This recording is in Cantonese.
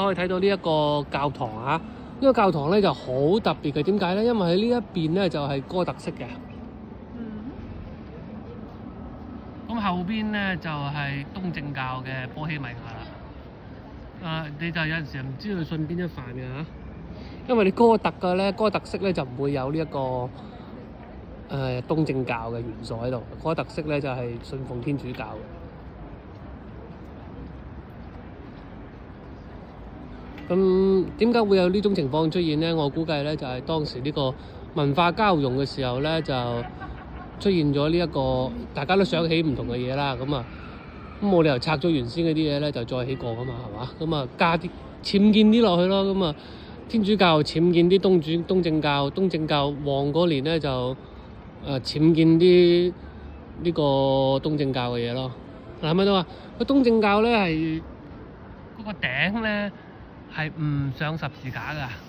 可以睇到呢一個教堂啊，呢個教堂咧就好特別嘅。點解咧？因為喺呢一邊咧就係哥特式嘅。咁後邊咧就係東正教嘅波希米亞啦。你就有陣時唔知佢信邊一範嘅嚇，因為你哥特式咧就唔會有呢一個東正教嘅元素喺度。哥特式咧就係信奉天主教嘅。咁點解會有呢種情況出現咧？我估計咧就係當時呢個文化交融嘅時候咧，就出現咗呢一個大家都想起唔同嘅嘢啦。咁冇理由拆咗原先嗰啲嘢咧，就再起過噶嘛，係嘛？咁加啲僭建啲落去咯。咁天主教僭建啲東正教旺嗰年咧就僭建啲呢個東正教嘅嘢咯。嗱，咪都話個東正教咧係嗰個頂咧係唔上十字架㗎。